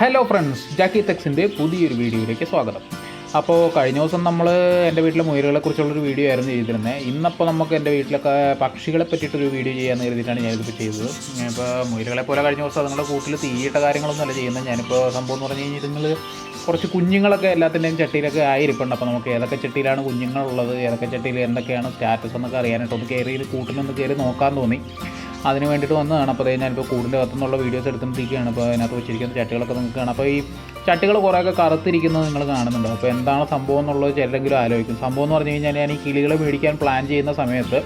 Hello friends, ജാക്കി ടെക്സിൻ്റെ പുതിയൊരു വീഡിയോയിലേക്ക് സ്വാഗതം. അപ്പോൾ കഴിഞ്ഞ ദിവസം നമ്മൾ എൻ്റെ വീട്ടിലെ മുയലുകളെക്കുറിച്ചുള്ളൊരു വീഡിയോ ആയിരുന്നു ചെയ്തിരുന്നത്. ഇന്നപ്പോൾ നമുക്ക് എൻ്റെ വീട്ടിലൊക്കെ പക്ഷികളെ പറ്റിയിട്ടൊരു വീഡിയോ ചെയ്യാമെന്ന് കരുതിയിട്ടാണ് ഞാനിതിപ്പോൾ ചെയ്തത്. ഇപ്പോൾ മുയലുകളെ പോലെ കഴിഞ്ഞ ദിവസം അതുങ്ങളുടെ കൂട്ടിൽ തീയിട്ട കാര്യങ്ങളൊന്നുമല്ല ചെയ്യുന്നത്. ഞാനിപ്പോൾ സംഭവം എന്ന് പറഞ്ഞു കഴിഞ്ഞാൽ നിങ്ങൾ കുറച്ച് കുഞ്ഞുങ്ങളൊക്കെ എല്ലാത്തിൻ്റെയും ചട്ടിയിലൊക്കെ ആയിരിപ്പുണ്ട്. അപ്പോൾ നമുക്ക് ഏതൊക്കെ ചട്ടിയിലാണ് കുഞ്ഞുങ്ങളുള്ളത്, ഏതൊക്കെ ചട്ടിയിൽ എന്തൊക്കെയാണ് സ്റ്റാറ്റസ് എന്നൊക്കെ അറിയാനായിട്ട് ഒന്ന് കയറി കൂട്ടിലൊന്ന് കയറി നോക്കാൻ തോന്നി. അതിന് വേണ്ടിയിട്ട് വന്നതാണ്. അപ്പോൾ ഞാനിപ്പോൾ കൂടിൻ്റെ അകത്തുനിന്നുള്ള വീഡിയോസ് എടുത്തുകൊണ്ടിരിക്കുകയാണ്. അപ്പോൾ അതിനകത്ത് വെച്ചിരിക്കുന്ന ചട്ടികളൊക്കെ നിങ്ങൾക്ക് കാണാം. അപ്പോൾ ഈ ചട്ടികൾ കുറേയൊക്കെ കറുത്തിരിക്കുന്നത് നിങ്ങൾ കാണുന്നുണ്ട്. അപ്പോൾ എന്താണ് സംഭവം എന്നുള്ളത് ചിലരെങ്കിലും ആലോചിക്കും. സംഭവം എന്ന് പറഞ്ഞു കഴിഞ്ഞാൽ ഞാൻ ഈ കിളികളെ മേടിക്കാൻ പ്ലാൻ ചെയ്യുന്ന സമയത്ത്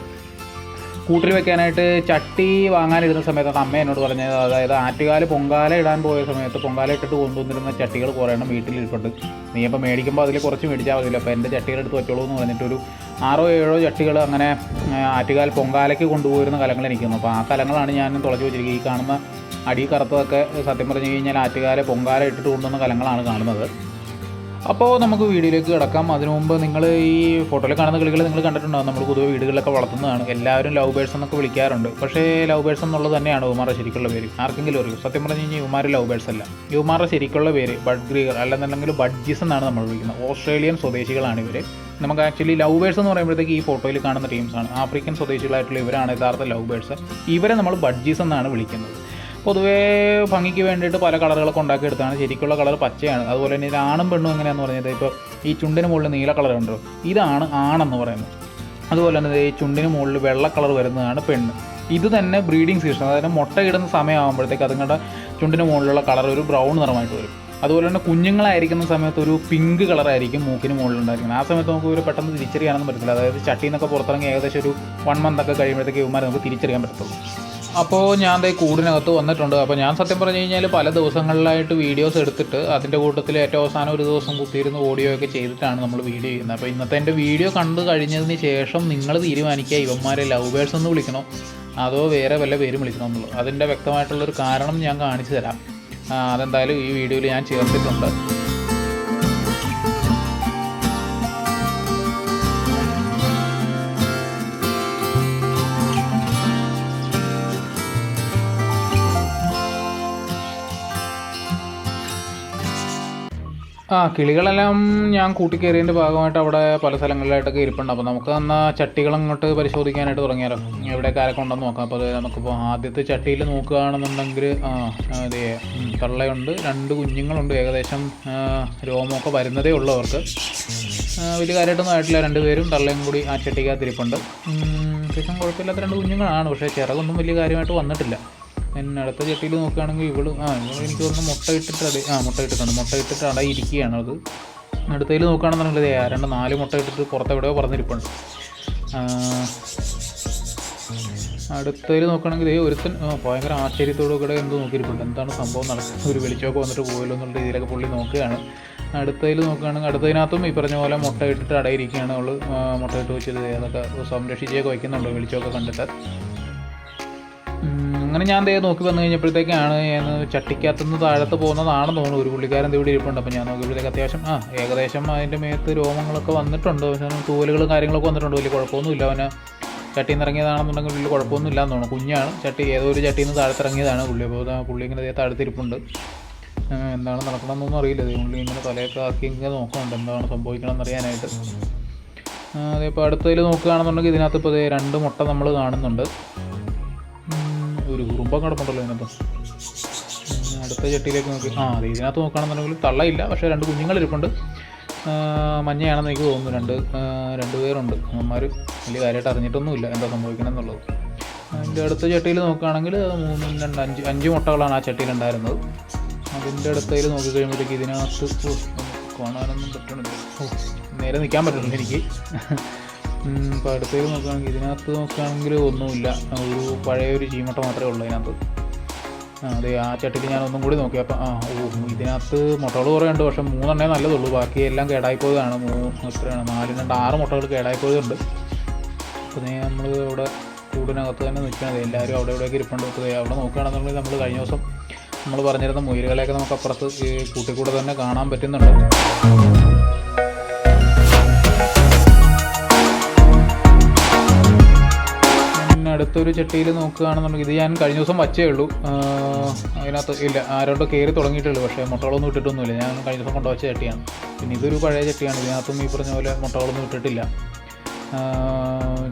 കൂട്ടിൽ വെക്കാനായിട്ട് ചട്ടി വാങ്ങാനിരുന്ന സമയത്താണ് അമ്മ എന്നോട് പറഞ്ഞത്. അതായത് ആറ്റുകാല് പൊങ്കാല ഇടാൻ പോയ സമയത്ത് പൊങ്കാല ഇട്ടിട്ട് കൊണ്ടുവന്നിരുന്ന ചട്ടികൾ കുറേ എണ്ണം വീട്ടിലിരിപ്പുണ്ട്. നീ അപ്പോൾ മേടിക്കുമ്പോൾ അതിൽ കുറച്ച് മേടിച്ചാൽ മതിയില്ല, അപ്പോൾ എൻ്റെ ചട്ടികളെടുത്ത് വെച്ചോളൂ എന്ന് പറഞ്ഞിട്ടൊരു 6-7 ചട്ടികൾ അങ്ങനെ ആറ്റുകാൽ പൊങ്കാലയ്ക്ക് കൊണ്ടുപോയിരുന്ന കലങ്ങൾ എനിക്കുന്നു. അപ്പോൾ ആ കലങ്ങളാണ് ഞാൻ തുളച്ച് വെച്ചിരിക്കുന്നത്. ഈ കാണുന്ന അടി കറുത്തതൊക്കെ സത്യം പറഞ്ഞു കഴിഞ്ഞാൽ ആറ്റുകാല പൊങ്കാല ഇട്ടിട്ട് കൊണ്ടുവന്ന കലങ്ങളാണ് കാണുന്നത്. അപ്പോൾ നമുക്ക് വീഡിയോയിലേക്ക് കിടക്കാം. അതിനു മുമ്പ് നിങ്ങൾ ഈ ഫോട്ടോയിൽ കാണുന്ന കിളികൾ നിങ്ങൾ കണ്ടിട്ടുണ്ടാകും. നമ്മൾ പൊതുവെ വീടുകളിലൊക്കെ വളർത്തുന്നതാണ്. എല്ലാവരും ലവ് ബേഴ്സ് എന്നൊക്കെ വിളിക്കാറുണ്ട്. പക്ഷേ ലവ് ബേഴ്സ് എന്നുള്ളത് തന്നെയാണ് ഇവന്മാരുടെ ശരിക്കുള്ള പേര്. ആർക്കെങ്കിലും അറിയും? സത്യം പറഞ്ഞു കഴിഞ്ഞാൽ ഇവന്മാർ ലവ് ബേഴ്സ് അല്ല. ഇവന്മാരുടെ ശരിക്കുള്ള പേര് ബഡ്ഗ്രീഗർ അല്ലെന്നുണ്ടെങ്കിൽ ബഡ്ജീസ് എന്നാണ് നമ്മൾ വിളിക്കുന്നത്. ഓസ്ട്രേലിയൻ സ്വദേശികളാണ് ഇവർ. നമുക്ക് ആക്ച്വലി ലവ് ബേഴ്സ് എന്ന് പറയുമ്പോഴത്തേക്ക് ഈ ഫോട്ടോയിൽ കാണുന്ന ടീംസാണ്. ആഫ്രിക്കൻ സ്വദേശികളായിട്ടുള്ള ഇവരാണ് യഥാർത്ഥ ലവ് ബേഴ്സ്. ഇവരെ നമ്മൾ ബഡ്ജീസ് എന്നാണ് വിളിക്കുന്നത്. പൊതുവേ ഭംഗിക്ക് വേണ്ടിയിട്ട് പല കളറുകളൊക്കെ ഉണ്ടാക്കിയെടുത്താണ്. ശരിക്കുള്ള കളർ പച്ചയാണ്. അതുപോലെ തന്നെ ഇത് ആണും പെണ്ണും എങ്ങനെയാണെന്ന് പറഞ്ഞത്, ഇപ്പോൾ ഈ ചുണ്ടിന് മുകളിൽ നീല കളറുണ്ടോ, ഇതാണ് ആണെന്ന് പറയുന്നത്. അതുപോലെ തന്നെ ഈ ചുണ്ടിന് മുകളിൽ വെള്ള കളർ വരുന്നതാണ് പെണ്ണ്. ഇത് തന്നെ ബ്രീഡിങ് സീസൺ, അതായത് മുട്ടയിടുന്ന സമയമാകുമ്പോഴത്തേക്ക് അതുങ്ങളുടെ ചുണ്ടിന് മുകളിലുള്ള കളർ ഒരു ബ്രൗൺ നിറമായിട്ട് വരും. അതുപോലെ തന്നെ കുഞ്ഞുങ്ങളായിരിക്കുന്ന സമയത്ത് ഒരു പിങ്ക് കളറായിരിക്കും മൂക്കിന് മുകളിലുണ്ടായിരിക്കുന്നത്. ആ സമയത്ത് നമുക്ക് ഒരു പെട്ടെന്ന് തിരിച്ചറിയാനൊന്നും പറ്റത്തില്ല. അതായത് ചട്ടിയിൽ നിന്നൊക്കെ പുറത്തിറങ്ങി ഏകദേശം ഒരു 1 month ഒക്കെ കഴിയുമ്പോഴത്തേക്ക് ഇവന്മാരെ നമുക്ക് തിരിച്ചറിയാൻ പറ്റത്തുള്ളൂ. അപ്പോൾ ഞാൻ ദേ കൂടിനകത്ത് വന്നിട്ടുണ്ട്. അപ്പോൾ ഞാൻ സത്യം പറഞ്ഞു കഴിഞ്ഞാൽ പല ദിവസങ്ങളിലായിട്ട് വീഡിയോസ് എടുത്തിട്ട് അതിൻ്റെ കൂട്ടത്തിൽ ഏറ്റവും അവസാനം ഒരു ദിവസം കുത്തിയിരുന്ന് ഓഡിയോ ഒക്കെ ചെയ്തിട്ടാണ് നമ്മൾ വീഡിയോ ചെയ്യുന്നത്. അപ്പോൾ ഇന്നത്തെ എൻ്റെ വീഡിയോ കണ്ടു കഴിഞ്ഞതിന് ശേഷം നിങ്ങൾ തീരുമാനിക്കുക ഇവന്മാരെ ലവ് ബേഴ്സ് എന്ന് വിളിക്കണോ അതോ വേറെ വല്ല പേരും വിളിക്കണോ എന്നുള്ളത്. അതിൻ്റെ വ്യക്തമായിട്ടുള്ളൊരു കാരണം ഞാൻ കാണിച്ചു തരാം. അതെന്തായാലും ഈ വീഡിയോയിൽ ഞാൻ ചേർത്തിട്ടുണ്ട്. കിളികളെല്ലാം ഞാൻ കൂട്ടിക്കയറിയതിൻ്റെ ഭാഗമായിട്ട് അവിടെ പല സ്ഥലങ്ങളിലായിട്ടൊക്കെ ഇരിപ്പുണ്ട്. അപ്പോൾ നമുക്ക് എന്നാൽ ചട്ടികളങ്ങോട്ട് പരിശോധിക്കാനായിട്ട് തുടങ്ങിയാലോ, എവിടെയൊക്കെ ആരൊക്കെ ഉണ്ടെന്ന് നോക്കാം. അപ്പോൾ നമുക്കിപ്പോൾ ആദ്യത്തെ ചട്ടിയിൽ നോക്കുകയാണെന്നുണ്ടെങ്കിൽ അതെ തള്ളയുണ്ട്, 2 കുഞ്ഞുങ്ങളുണ്ട്. ഏകദേശം രോമമൊക്കെ വരുന്നതേ ഉള്ളൂ അവർക്ക്. വലിയ കാര്യമായിട്ടൊന്നും ആയിട്ടില്ല. 2 പേരും തള്ളയും കൂടി ആ ചട്ടിക്കകത്തിരിപ്പുണ്ട്. ശേഷം കുഴപ്പമില്ലാത്ത 2 കുഞ്ഞുങ്ങളാണ്. പക്ഷേ ചിറകൊന്നും വലിയ കാര്യമായിട്ട് വന്നിട്ടില്ല. പിന്നെ അടുത്ത ചട്ടിയിൽ നോക്കുകയാണെങ്കിൽ ഇവള് എനിക്ക് തോന്നുന്നു മുട്ട ഇട്ടിട്ട് അടയിരിക്കുകയാണ് അത്. അടുത്തതിൽ നോക്കുകയാണെന്നുണ്ടെങ്കിൽ 4 മുട്ട ഇട്ടിട്ട് പുറത്തെവിടെയോ പറഞ്ഞിരിപ്പുണ്ട്. അടുത്തതിൽ നോക്കുകയാണെങ്കിൽ ഒരുത്തൻ ഭയങ്കര ആശ്ചര്യത്തോടു കൂടെ എന്തോ നോക്കിയിരിപ്പുണ്ട്. എന്താണ് സംഭവം നടക്കുന്നത്, ഒരു വെളിച്ചമൊക്കെ വന്നിട്ട് പോയല്ലോ എന്നുള്ള രീതിയിലൊക്കെ പുള്ളി നോക്കുകയാണ്. അടുത്തതിൽ നോക്കുകയാണെങ്കിൽ അടുത്തതിനകത്തും ഈ പറഞ്ഞ പോലെ മുട്ട ഇട്ടിട്ട് അടയിരിക്കുകയാണ് അവൾ. മുട്ട ഇട്ട് വെച്ചത് അതൊക്കെ സംരക്ഷിച്ചൊക്കെ വയ്ക്കുന്നുണ്ടോ വെളിച്ചമൊക്കെ കണ്ടിട്ട്. അങ്ങനെ ഞാൻ നോക്കി വന്നു കഴിഞ്ഞപ്പോഴത്തേക്കാണ് ഞാൻ ചട്ടിക്കകത്തുനിന്ന് താഴത്ത് പോകുന്നതാണെന്ന് തോന്നുന്നു. ഒരു പുള്ളിക്കാരൻ ഇവിടെ ഇരിപ്പുണ്ട്. അപ്പോൾ ഞാൻ നോക്കിയപ്പോഴത്തേക്ക് അത്യാവശ്യം ഏകദേശം അതിൻ്റെ മേത്ത് രോമങ്ങളൊക്കെ വന്നിട്ടുണ്ട്. പക്ഷേ തൂവലുകളും കാര്യങ്ങളൊക്കെ വന്നിട്ടുണ്ട്. വലിയ കുഴപ്പമൊന്നുമില്ല. അവന് ചട്ടിയിൽ നിന്ന് ഇറങ്ങിയതാണെന്നുണ്ടെങ്കിൽ വലിയ കുഴപ്പമൊന്നും ഇല്ലാന്ന് തോന്നുന്നു. കുഞ്ഞാണ്. ഏതോ ഒരു ചട്ടിയിൽ നിന്ന് താഴത്തിറങ്ങിയതാണ് പുള്ളി. അപ്പോൾ പുള്ളി ഇങ്ങനെ താഴത്തിരിപ്പുണ്ട്. എന്താണ് നടക്കണമെന്നൊന്നും അറിയില്ല. പുള്ളി ഇങ്ങനെ തലയൊക്കെ ആക്കി ഇങ്ങനെ നോക്കുന്നുണ്ട് എന്താണ് സംഭവിക്കണമെന്ന് അറിയാനായിട്ട്. അതേപ്പോൾ അടുത്തതിൽ നോക്കുകയാണെന്നുണ്ടെങ്കിൽ ഇതിനകത്ത് ഇപ്പോൾ 2 മുട്ട നമ്മൾ കാണുന്നുണ്ട്. ഒരു ഉറുമ്പം കിടപ്പുണ്ടല്ലോ ഇതിനകത്ത്. അടുത്ത ചട്ടിയിലേക്ക് നോക്കി അതെ ഇതിനകത്ത് നോക്കുകയാണെന്നുണ്ടെങ്കിൽ തള്ളയില്ല, പക്ഷേ 2 കുഞ്ഞുങ്ങളിരിപ്പുണ്ട്. മഞ്ഞയാണെന്ന് എനിക്ക് തോന്നുന്നു. 2 പേരുണ്ട്. അവന്മാർ വലിയ കാര്യമായിട്ട് അറിഞ്ഞിട്ടൊന്നുമില്ല എന്താ സംഭവിക്കണം എന്നുള്ളത്. അതിൻ്റെ അടുത്ത ചട്ടിയിൽ നോക്കുകയാണെങ്കിൽ 5 മുട്ടകളാണ് ആ ചട്ടിയിലുണ്ടായിരുന്നത്. അതിൻ്റെ അടുത്തതിൽ നോക്കിക്കഴിയുമ്പോഴത്തേക്ക് ഇതിനകത്ത് കാണാനൊന്നും പറ്റണില്ല. നേരെ നിൽക്കാൻ പറ്റുന്നില്ല എനിക്ക്. ഇപ്പോൾ അടുത്തതിൽ നോക്കുകയാണെങ്കിൽ ഇതിനകത്ത് നോക്കുകയാണെങ്കിൽ ഒന്നുമില്ല. ഒരു പഴയൊരു ചീമട്ട മാത്രമേ ഉള്ളൂ ഇതിനകത്ത്. അതെ ആ ചട്ടിയിൽ ഞാൻ ഒന്നും കൂടി നോക്കി. അപ്പം ഇതിനകത്ത് മുട്ടകൾ കുറേ ഉണ്ട്. പക്ഷേ 3 എണ്ണേ നല്ലതുള്ളൂ. ബാക്കി എല്ലാം കേടായിപ്പോയതാണ്. എത്രയാണ് 4, 2, 6 മുട്ടകൾ കേടായിപ്പോയതുണ്ട്. അപ്പോൾ നമ്മൾ ഇവിടെ കൂടിനകത്ത് തന്നെ നിൽക്കണത്. എല്ലാവരും അവിടെ ഇവിടെയൊക്കെ ഇരിപ്പുണ്ട്. അവിടെ നോക്കുകയാണെന്നുണ്ടെങ്കിൽ നമ്മൾ കഴിഞ്ഞ ദിവസം നമ്മൾ പറഞ്ഞിരുന്ന മുയലുകളെയൊക്കെ നമുക്ക് അപ്പുറത്ത് കൂട്ടിക്കൂടെ തന്നെ കാണാൻ പറ്റുന്നുണ്ട്. അടുത്തൊരു ചട്ടിയിൽ നോക്കുകയാണെന്നുണ്ടെങ്കിൽ ഇത് ഞാൻ കഴിഞ്ഞ ദിവസം വച്ചേ ഉള്ളൂ. അതിനകത്ത് ഇല്ല, ആരോട്ട് കയറി തുടങ്ങിയിട്ടുള്ളൂ. പക്ഷേ മുട്ടകളൊന്നും ഇട്ടിട്ടൊന്നുമില്ല. ഞാൻ കഴിഞ്ഞ ദിവസം കൊണ്ടുവച്ച ചട്ടിയാണ്. പിന്നെ ഇതൊരു പഴയ ചട്ടിയാണ്. ഇതിനകത്തും ഈ പറഞ്ഞ പോലെ മുട്ടകളൊന്നും ഇട്ടിട്ടില്ല.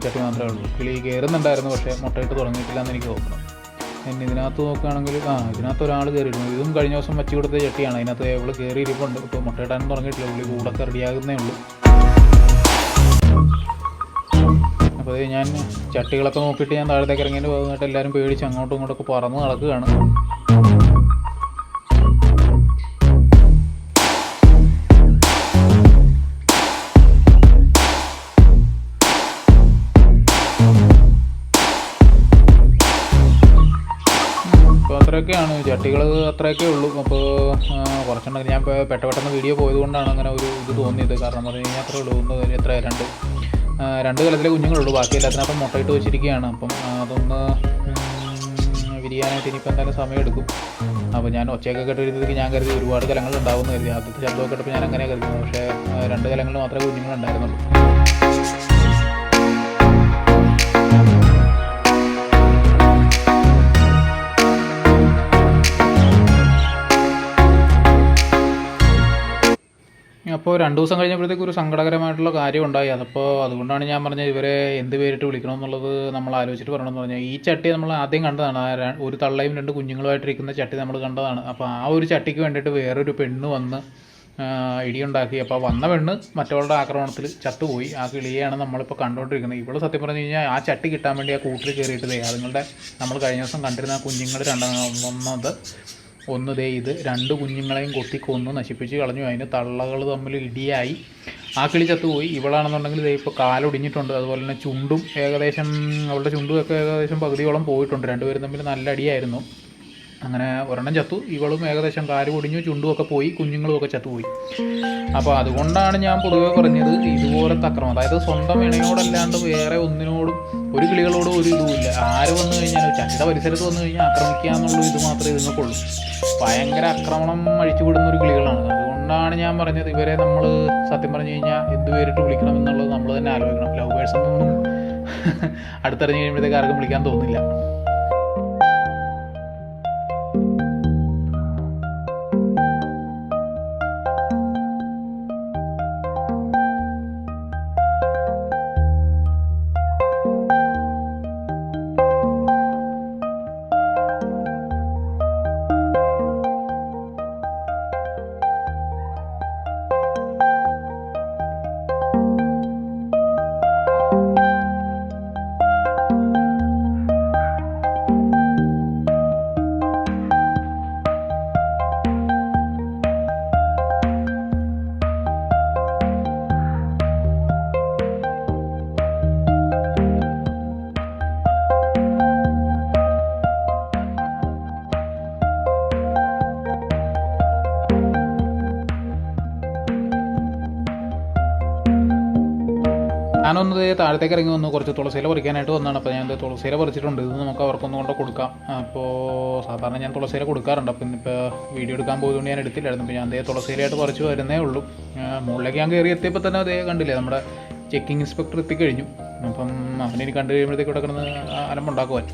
ചട്ടി മാത്രമേ ഉള്ളൂ. കിളി കയറുന്നുണ്ടായിരുന്നു, പക്ഷേ മുട്ടയിട്ട് തുടങ്ങിയിട്ടില്ല എന്ന് എനിക്ക് തോന്നുന്നു. പിന്നെ ഇതിനകത്ത് നോക്കുകയാണെങ്കിൽ ഇതിനകത്ത് ഒരാൾ കയറിയിരുന്നു. ഇതും കഴിഞ്ഞ ദിവസം വച്ച് കൊടുത്ത ചട്ടിയാണ്. അതിനകത്ത് ഇവള് കയറി ഇരിപ്പുണ്ട്. ഇപ്പോൾ മുട്ടയിടാനും തുടങ്ങിയിട്ടില്ല. പുള്ളി കൂടൊക്കെ റെഡിയാകുന്നേ ഉള്ളൂ. അപ്പോൾ ഞാൻ ചട്ടികളൊക്കെ നോക്കിയിട്ട് ഞാൻ താഴത്തേക്ക് ഇറങ്ങിയിട്ട് പോകുന്നിട്ട് എല്ലാവരും പേടിച്ച് അങ്ങോട്ടും ഇങ്ങോട്ടൊക്കെ പറന്ന് നടക്കുകയാണ്. അത്രയൊക്കെയാണ് ചട്ടികൾ, അത്രയൊക്കെ ഉള്ളൂ. അപ്പോൾ കുറച്ചുണ്ടെങ്കിൽ ഞാൻ പെട്ടെന്ന് വീഡിയോ പോയതുകൊണ്ടാണ് അങ്ങനെ ഒരു ഇത് തോന്നിയത്. കാരണം പറഞ്ഞു കഴിഞ്ഞാൽ അത്രേ ഉള്ളൂ. എത്ര രണ്ട് കലത്തിലെ കുഞ്ഞുങ്ങളുള്ളൂ. ബാക്കി എല്ലാത്തിനപ്പം മുട്ടയിട്ട് വെച്ചിരിക്കുകയാണ്. അപ്പം അതൊന്ന് വിരിയാനായിട്ട് ഇനിയിപ്പോൾ എന്തായാലും സമയമെടുക്കും. അപ്പോൾ ഞാൻ ഒച്ചയൊക്കെ കേട്ടിരുന്നതിലേക്ക് ഞാൻ കരുതി ഒരുപാട് കലങ്ങൾ ഉണ്ടാവുമെന്ന് കരുതി. ആദ്യത്തെ ശബ്ദമൊക്കെ കേട്ടപ്പോൾ ഞാൻ അങ്ങനെ കരുതുന്നു. പക്ഷേ 2 കലങ്ങളിൽ മാത്രമേ കുഞ്ഞുങ്ങളുണ്ടായിരുന്നുള്ളൂ. അപ്പോൾ 2 ദിവസം കഴിഞ്ഞപ്പോഴത്തേക്ക് ഒരു സങ്കടകരമായിട്ടുള്ള കാര്യം ഉണ്ടായി. അതുകൊണ്ടാണ് ഞാൻ പറഞ്ഞത് ഇവരെ എന്ത് പേരിട്ട് വിളിക്കണം എന്നുള്ളത് നമ്മൾ ആലോചിച്ചിട്ട് പറയണമെന്ന് പറഞ്ഞാൽ. ഈ ചട്ടി നമ്മൾ ആദ്യം കണ്ടതാണ്. ഒരു തള്ളയും 2 കുഞ്ഞുങ്ങളുമായിട്ടിരിക്കുന്ന ചട്ടി നമ്മൾ കണ്ടതാണ്. അപ്പോൾ ആ ഒരു ചട്ടിക്ക് വേണ്ടിയിട്ട് വേറൊരു പെണ്ണ് വന്ന് ഇടിയുണ്ടാക്കി. അപ്പോൾ വന്ന പെണ്ണ് മറ്റവളുടെ ആക്രമണത്തിൽ ചത്തുപോയി. ആ കിളിയെയാണ് നമ്മളിപ്പോൾ കണ്ടുകൊണ്ടിരിക്കുന്നത്. ഇവിടെ സത്യം പറഞ്ഞു കഴിഞ്ഞാൽ ആ ചട്ടി കിട്ടാൻ വേണ്ടി ആ കൂട്ടിൽ കയറിയിട്ടതേ അതുങ്ങളുടെ നമ്മൾ കഴിഞ്ഞ ദിവസം കണ്ടിരുന്ന കുഞ്ഞുങ്ങൾ ഒന്ന് ഇത് 2 കുഞ്ഞുങ്ങളെയും കൊത്തിക്കൊന്ന് നശിപ്പിച്ച് കളഞ്ഞു. അതിന് തള്ളകൾ തമ്മിൽ ഇടിയായി. ആ കിളി ചത്തുപോയി. ഇവളാണെന്നുണ്ടെങ്കിൽ ഇത് ഇപ്പോൾ കാലൊടിഞ്ഞിട്ടുണ്ട്. അതുപോലെ തന്നെ ചുണ്ടും ഏകദേശം, അവളുടെ ചുണ്ടുമൊക്കെ ഏകദേശം പകുതിയോളം പോയിട്ടുണ്ട്. 2 പേരും തമ്മിൽ നല്ല അടിയായിരുന്നു. അങ്ങനെ ഒരെണ്ണം ചത്തു. ഇവളും ഏകദേശം കാല് പൊടിഞ്ഞു, ചുണ്ടുമൊക്കെ പോയി, കുഞ്ഞുങ്ങളുമൊക്കെ ചത്തുപോയി. അപ്പോൾ അതുകൊണ്ടാണ് ഞാൻ പൊതുവെ പറഞ്ഞത് ഇതുപോലത്തെ അക്രമം, അതായത് സ്വന്തം ഇണയോടല്ലാണ്ട് വേറെ ഒന്നിനോടും ഒരു കിളികളോടും ഒരു ഇതുമില്ല. ആര് വന്നു കഴിഞ്ഞാൽ ചട്ടിയുടെ പരിസരത്ത് വന്നു കഴിഞ്ഞാൽ ആക്രമിക്കുക എന്നുള്ള ഇത് മാത്രമേ ഇതുങ്ങൾക്കുള്ളൂ. ഭയങ്കര ആക്രമണം അഴിച്ചുവിടുന്ന ഒരു കിളികളാണ്. അതുകൊണ്ടാണ് ഞാൻ പറഞ്ഞത് ഇവരെ നമ്മൾ സത്യം പറഞ്ഞു കഴിഞ്ഞാൽ എന്ത് പേരിട്ട് വിളിക്കണം എന്നുള്ളത് നമ്മൾ തന്നെ ആലോചിക്കണം. ലവ് ബേഴ്സ് ഒന്നും അടുത്തറിഞ്ഞ് കഴിയുമ്പോഴത്തേക്ക് ആർക്കും വിളിക്കാൻ തോന്നില്ല. ഞാനൊന്ന് താഴത്തേക്ക് ഇറങ്ങി വന്നു, കുറച്ച് തുളസിയില പറിക്കാനായിട്ട് വന്നതാണ്. അപ്പോൾ ഞാൻ തുളസിയില പറിച്ചിട്ടുണ്ട്. ഇത് നമുക്ക് അവർക്കൊന്നും കൊണ്ട് കൊടുക്കാം. അപ്പോൾ സാധാരണ ഞാൻ തുളസിയില കൊടുക്കാറുണ്ട്. അപ്പോൾ ഇന്നിപ്പോൾ വീഡിയോ എടുക്കാൻ പോയതുകൊണ്ട് ഞാൻ എടുത്തില്ലായിരുന്നു. അപ്പോൾ ഞാൻ തുളസിയിലായിട്ട് പറിച്ച് വരുന്നേ ഉള്ളൂ. മുകളിലേക്ക് ഞാൻ കയറി എത്തിയപ്പോൾ തന്നെ അതേ കണ്ടില്ലേ, നമ്മുടെ ചെക്കിംഗ് ഇൻസ്പെക്ടർ എത്തിക്കഴിഞ്ഞു. അപ്പം അവനെനി കണ്ടു കഴിയുമ്പോഴത്തേക്ക് ഇവിടെ കിടന്ന് അലമ്പുണ്ടാക്കുവാൻ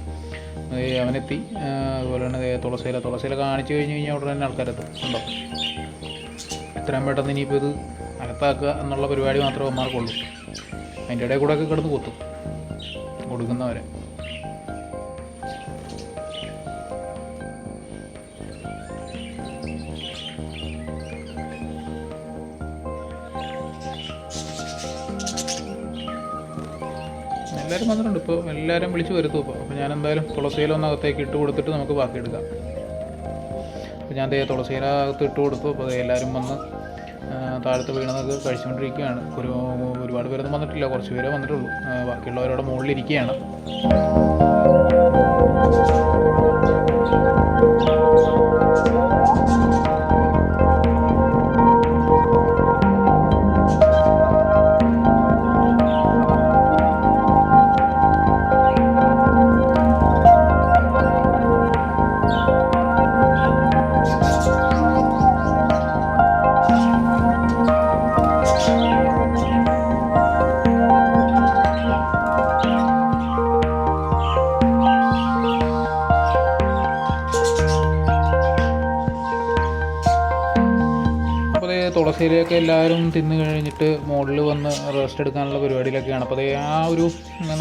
അവനെത്തി. അതുപോലെ തന്നെ തുളസിയില കാണിച്ചു കഴിഞ്ഞ് കഴിഞ്ഞാൽ ഉടനെ തന്നെ ആൾക്കാരെത്തും. ഉണ്ടോ, എത്രയും പെട്ടെന്ന് ഇനിയിപ്പോൾ ഇത് അകത്താക്കുക എന്നുള്ള പരിപാടി മാത്രമേ അമ്മമാർക്കുള്ളൂ. അതിൻ്റെ ഇടയിൽ കൂടെ ഒക്കെ കിടന്ന് കൊത്തും കൊടുക്കുന്നവരെ. എല്ലാവരും വന്നിട്ടുണ്ട്. ഇപ്പോൾ എല്ലാവരും വിളിച്ച് വരുത്തും. അപ്പോൾ ഞാൻ എന്തായാലും തുളസിയില ഒന്ന് അകത്തേക്ക് ഇട്ട് കൊടുത്തിട്ട് നമുക്ക് ബാക്കി എടുക്കാം. അപ്പോൾ ഞാൻ തുളസിയില അകത്ത് ഇട്ട് കൊടുത്തു. അപ്പോൾ എല്ലാവരും വന്ന് താഴത്ത് വീണതൊക്കെ കഴിച്ചുകൊണ്ടിരിക്കുകയാണ്. ഒരുപാട് പേരൊന്നും വന്നിട്ടില്ല, കുറച്ച് പേരേ വന്നിട്ടുള്ളൂ. ബാക്കിയുള്ളവരോട് മുകളിലിരിക്കുകയാണ്. രാവിലെയൊക്കെ എല്ലാവരും തിന്ന് കഴിഞ്ഞിട്ട് മുകളിൽ വന്ന് റെസ്റ്റ് എടുക്കാനുള്ള പരിപാടിയിലൊക്കെയാണ്. അപ്പോൾ അതേ ആ ഒരു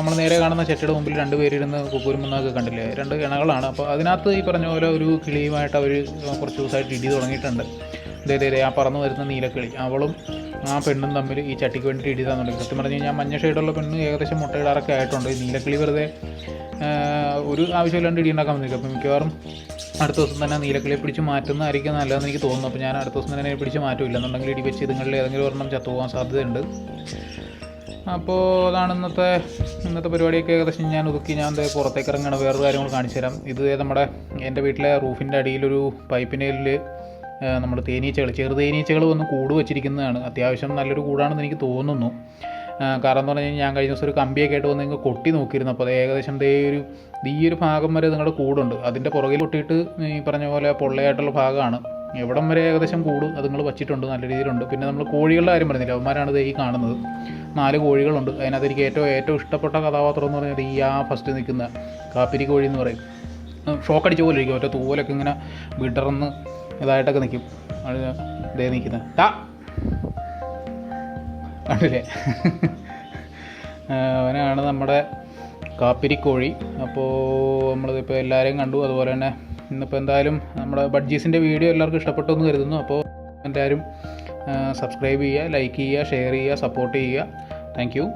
നമ്മൾ നേരെ കാണുന്ന ചെറ്റയുടെ മുമ്പിൽ 2 പേരിരുന്ന് കുക്കൂരുമെന്നൊക്കെ കണ്ടില്ലേ, 2 ഇണകളാണ്. അപ്പോൾ അതിനകത്ത് ഈ പറഞ്ഞ പോലെ ഒരു കിളിയുമായിട്ട് അവർ കുറച്ച് ദിവസമായിട്ട് ഇടി തുടങ്ങിയിട്ടുണ്ട്. ഇതേ ആ പറന്ന് വരുന്ന നീലക്കിളി, അവളും ആ പെണ്ണും തമ്മിൽ ഈ ചട്ടിക്ക് വേണ്ടിയിട്ട് ഇടി തന്നുണ്ട്. സത്യം പറഞ്ഞു കഴിഞ്ഞാൽ മഞ്ഞ ഷെയ്ഡുള്ള പെണ്ണ് ഏകദേശം മുട്ടയിടാറൊക്കെ ആയിട്ടുണ്ട്. ഈ നീലക്കിളി വെറുതെ ഒരു ആവശ്യമില്ലാണ്ട് ഇടി ഉണ്ടാക്കാൻ വന്നിരിക്കും. അപ്പോൾ മിക്കവാറും അടുത്ത ദിവസം തന്നെ നീലക്കിളിയെ പിടിച്ച് മാറ്റുന്നതായിരിക്കും നല്ലതെന്ന് എനിക്ക് തോന്നുന്നു. അപ്പോൾ ഞാൻ അടുത്ത ദിവസം തന്നെ പിടിച്ച് മാറ്റില്ല, എന്നുണ്ടെങ്കിൽ ഇടി വെച്ച് ഇതുങ്ങളിൽ ഏതെങ്കിലും ഒരെണ്ണം ചത്തുപോകാൻ സാധ്യതയുണ്ട്. അപ്പോൾ അതാണ് ഇന്നത്തെ പരിപാടിയൊക്കെ ഏകദേശം ഞാൻ ഒതുക്കി. ഞാൻ പുറത്തേക്ക് ഇറങ്ങണം. വേറൊരു കാര്യങ്ങൾ കാണിച്ചു തരാം. ഇത് എൻ്റെ വീട്ടിലെ റൂഫിൻ്റെ അടിയിലൊരു പൈപ്പിനേലിൽ നമ്മൾ ചെറുതേനീച്ചകൾ വന്ന് കൂട് വെച്ചിരിക്കുന്നതാണ്. അത്യാവശ്യം നല്ലൊരു കൂടാണെന്ന് എനിക്ക് തോന്നുന്നു. കാരണം എന്ന് പറഞ്ഞു കഴിഞ്ഞാൽ ഞാൻ കഴിഞ്ഞ ദിവസം ഒരു കമ്പിയൊക്കെ ആയിട്ട് വന്ന് നിങ്ങൾ കൊട്ടി നോക്കിയിരുന്നു. അപ്പോൾ അത് ഏകദേശം ഈ ഒരു ഭാഗം വരെ നിങ്ങളുടെ കൂടുണ്ട്. അതിൻ്റെ പുറകിൽ കൊട്ടിയിട്ട് ഈ പറഞ്ഞ പോലെ പൊള്ളയായിട്ടുള്ള ഭാഗമാണ്. എവിടം വരെ ഏകദേശം കൂട് അതുങ്ങൾ വച്ചിട്ടുണ്ട്, നല്ല രീതിയിലുണ്ട്. പിന്നെ നമ്മൾ കോഴികളുടെ കാര്യം പറഞ്ഞില്ല, അവന്മാരാണ് ഈ കാണുന്നത്. 4 കോഴികളുണ്ട്. അതിനകത്ത് എനിക്ക് ഏറ്റവും ഇഷ്ടപ്പെട്ട കഥാപാത്രം എന്ന് പറഞ്ഞാൽ ഫസ്റ്റ് നിൽക്കുന്ന കാപ്പിരി കോഴി എന്ന് പറയും. ഷോക്കടിച്ച പോലെ ഇരിക്കും. ഒറ്റ തൂവലൊക്കെ ഇങ്ങനെ വിടർന്ന് ഇതായിട്ടൊക്കെ നിൽക്കും. നിൽക്കുന്നത് കണ്ടില്ലേ, അവനാണ് നമ്മുടെ കാപ്പിരിക്കോഴി. അപ്പോൾ നമ്മളിതിപ്പോൾ എല്ലാവരെയും കണ്ടു. അതുപോലെ തന്നെ ഇന്നിപ്പോൾ എന്തായാലും നമ്മുടെ ബഡ്ജീസിൻ്റെ വീഡിയോ എല്ലാവർക്കും ഇഷ്ടപ്പെട്ടു എന്ന് കരുതുന്നു. അപ്പോൾ എല്ലാവരും സബ്സ്ക്രൈബ് ചെയ്യുക, ലൈക്ക് ചെയ്യുക, ഷെയർ ചെയ്യുക, സപ്പോർട്ട് ചെയ്യുക. Thank you.